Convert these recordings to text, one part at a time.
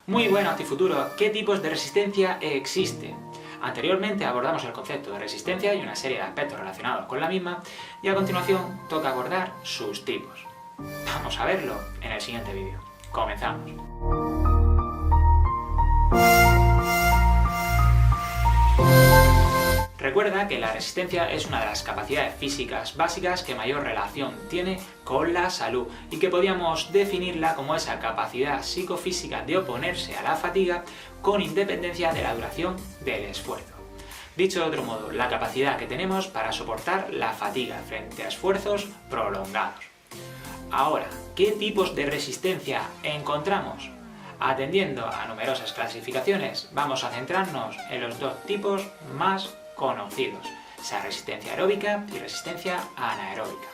Muy bueno, Optifuturo. ¿Qué tipos de resistencia existen? Anteriormente abordamos el concepto de resistencia y una serie de aspectos relacionados con la misma, y a continuación toca abordar sus tipos. Vamos a verlo en el siguiente vídeo. Comenzamos. Recuerda que la resistencia es una de las capacidades físicas básicas que mayor relación tiene con la salud y que podríamos definirla como esa capacidad psicofísica de oponerse a la fatiga con independencia de la duración del esfuerzo. Dicho de otro modo, la capacidad que tenemos para soportar la fatiga frente a esfuerzos prolongados. Ahora, ¿qué tipos de resistencia encontramos? Atendiendo a numerosas clasificaciones, vamos a centrarnos en los dos tipos más conocidos, esa resistencia aeróbica y resistencia anaeróbica.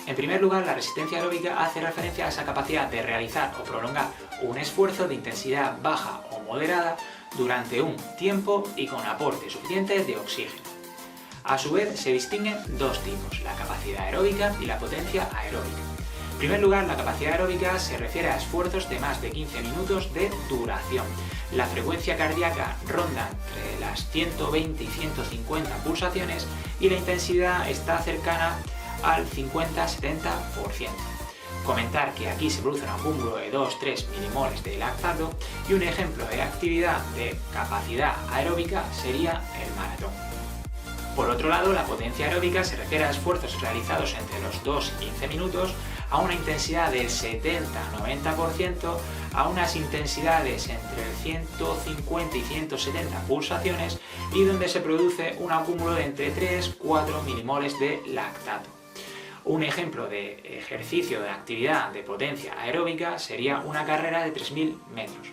En primer lugar, la resistencia aeróbica hace referencia a esa capacidad de realizar o prolongar un esfuerzo de intensidad baja o moderada durante un tiempo y con aporte suficiente de oxígeno. A su vez, se distinguen dos tipos, la capacidad aeróbica y la potencia aeróbica. En primer lugar, la capacidad aeróbica se refiere a esfuerzos de más de 15 minutos de duración. La frecuencia cardíaca ronda entre las 120 y 150 pulsaciones y la intensidad está cercana al 50-70%. Comentar que aquí se produce un acúmulo de 2-3 milimoles de lactato y un ejemplo de actividad de capacidad aeróbica sería el maratón. Por otro lado, la potencia aeróbica se refiere a esfuerzos realizados entre los 2 y 15 minutos a una intensidad del 70-90%, a unas intensidades entre el 150 y 170 pulsaciones y donde se produce un acúmulo de entre 3-4 milimoles de lactato. Un ejemplo de ejercicio de actividad de potencia aeróbica sería una carrera de 3000 metros.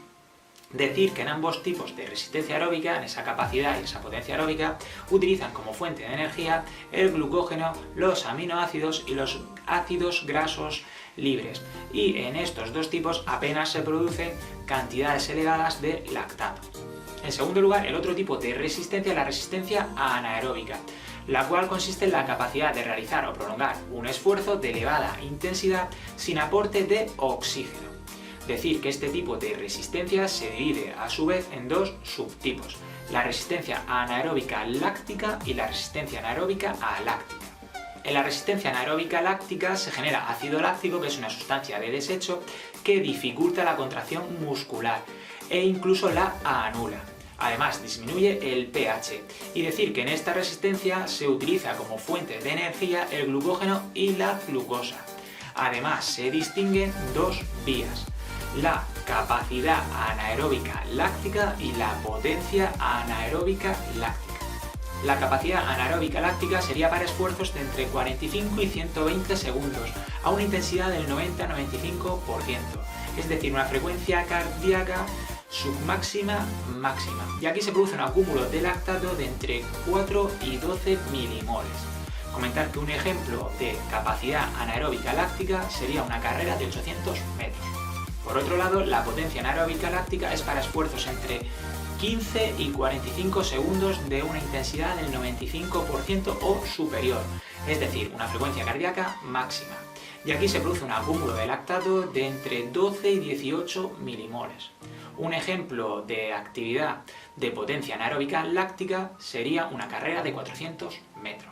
Decir que en ambos tipos de resistencia aeróbica, en esa capacidad y esa potencia aeróbica, utilizan como fuente de energía el glucógeno, los aminoácidos y los ácidos grasos libres. Y en estos dos tipos apenas se producen cantidades elevadas de lactato. En segundo lugar, el otro tipo de resistencia es la resistencia anaeróbica, la cual consiste en la capacidad de realizar o prolongar un esfuerzo de elevada intensidad sin aporte de oxígeno. Decir que este tipo de resistencia se divide a su vez en dos subtipos, la resistencia anaeróbica láctica y la resistencia anaeróbica aláctica. En la resistencia anaeróbica láctica se genera ácido láctico, que es una sustancia de desecho que dificulta la contracción muscular e incluso la anula. Además, disminuye el pH. Y decir que en esta resistencia se utiliza como fuente de energía el glucógeno y la glucosa. Además, se distinguen dos vías, la capacidad anaeróbica láctica y la potencia anaeróbica láctica. La capacidad anaeróbica láctica sería para esfuerzos de entre 45 y 120 segundos, a una intensidad del 90-95%, es decir, una frecuencia cardíaca submáxima máxima. Y aquí se produce un acúmulo de lactato de entre 4 y 12 milimoles. Comentar que un ejemplo de capacidad anaeróbica láctica sería una carrera de 800 metros. Por otro lado, la potencia anaeróbica láctica es para esfuerzos entre 15 y 45 segundos de una intensidad del 95% o superior, es decir, una frecuencia cardíaca máxima. Y aquí se produce un acúmulo de lactato de entre 12 y 18 milimoles. Un ejemplo de actividad de potencia anaeróbica láctica sería una carrera de 400 metros.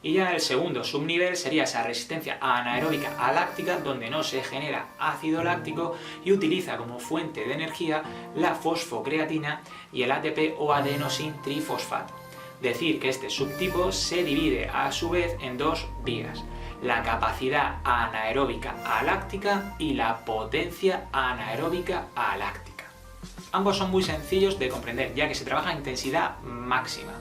Y ya el segundo subnivel sería esa resistencia anaeróbica aláctica, donde no se genera ácido láctico y utiliza como fuente de energía la fosfocreatina y el ATP o adenosin-trifosfato. Decir que este subtipo se divide a su vez en dos vías, la capacidad anaeróbica aláctica y la potencia anaeróbica aláctica. Ambos son muy sencillos de comprender, ya que se trabaja a intensidad máxima.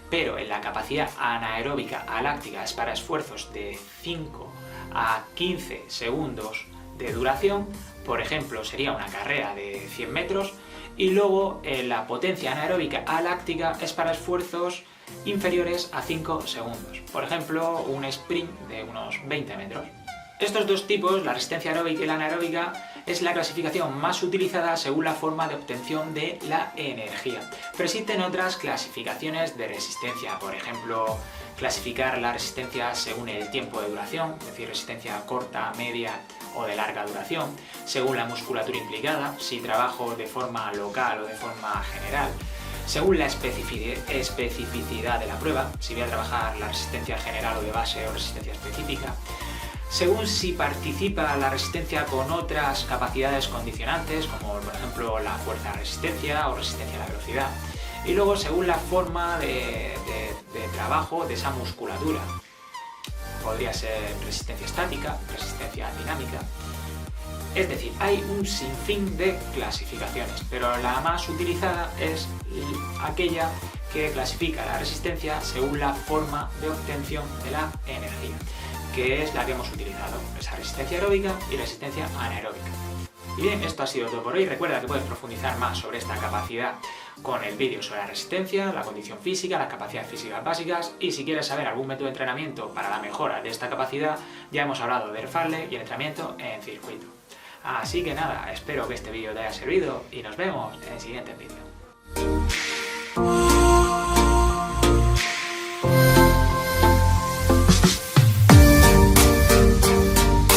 Pero en la capacidad anaeróbica aláctica es para esfuerzos de 5 a 15 segundos de duración, por ejemplo sería una carrera de 100 metros, y luego la potencia anaeróbica aláctica es para esfuerzos inferiores a 5 segundos, por ejemplo un sprint de unos 20 metros. Estos dos tipos, la resistencia aeróbica y la anaeróbica, es la clasificación más utilizada según la forma de obtención de la energía. Pero existen otras clasificaciones de resistencia, por ejemplo, clasificar la resistencia según el tiempo de duración, es decir, resistencia corta, media o de larga duración, según la musculatura implicada, si trabajo de forma local o de forma general, según la especificidad de la prueba, si voy a trabajar la resistencia general o de base o resistencia específica, según si participa la resistencia con otras capacidades condicionantes, como por ejemplo la fuerza-resistencia o resistencia a la velocidad, y luego según la forma de trabajo de esa musculatura. Podría ser resistencia estática, resistencia dinámica. Es decir, hay un sinfín de clasificaciones, pero la más utilizada es aquella que clasifica la resistencia según la forma de obtención de la energía, que es la que hemos utilizado, esa resistencia aeróbica y resistencia anaeróbica. Y bien, esto ha sido todo por hoy. Recuerda que puedes profundizar más sobre esta capacidad con el vídeo sobre la resistencia, la condición física, las capacidades físicas básicas, y si quieres saber algún método de entrenamiento para la mejora de esta capacidad, ya hemos hablado del Farley y el entrenamiento en circuito. Así que nada, espero que este vídeo te haya servido y nos vemos en el siguiente vídeo.